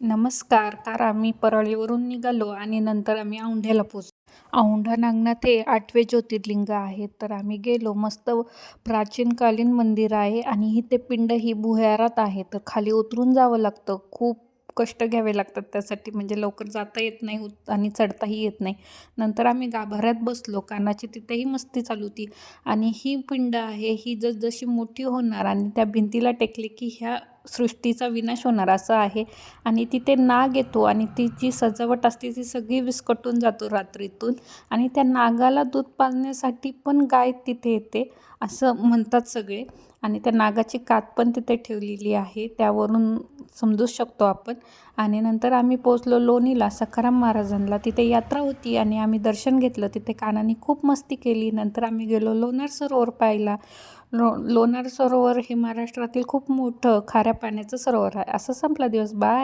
नमस्कार. तर आम्ही परळीवरून निघालो आणि नंतर आम्ही औंढ्याला पोचलो. औंढा नागनाथ हे 8वे ज्योतिर्लिंग आहे. तर आम्ही गेलो. मस्त प्राचीनकालीन मंदिर आहे आणि ही ते पिंड ही भुयारात आहे. तर खाली उतरून जावं लागतं. खूप कष्ट घ्यावे लागतात त्यासाठी, म्हणजे लवकर जाता येत नाही आणि चढताही येत नाही. नंतर आम्ही गाभाऱ्यात बसलो. कानाची तिथेही मस्ती चालू होती. आणि ही पिंड आहे, ही जसजशी मोठी होणार आणि त्या भिंतीला टेकली की ह्या सृष्टीचा विनाश होणार असं आहे. आणि तिथे नाग येतो आणि ती जी सजावट असते ती सगळी विस्कटून जातो रात्रीतून. आणि त्या नागाला दूध पाजण्यासाठी पण गाय तिथे येते असं म्हणतात सगळे. आणि त्या नागाची कात पण तिथे ठेवलेली आहे, त्यावरून समजू शकतो आपण. आणि नंतर आम्ही पोचलो लोणीला सखाराम महाराजांना. तिथे यात्रा होती आणि आम्ही दर्शन घेतलं. तिथे कानाने खूप मस्ती केली. नंतर आम्ही गेलो लोणार सरोवर पाहायला. लोणार सरोवर हे महाराष्ट्रातील खूप मोठं खाऱ्या पाण्याचं सरोवर आहे. असं संपला दिवस. बाय.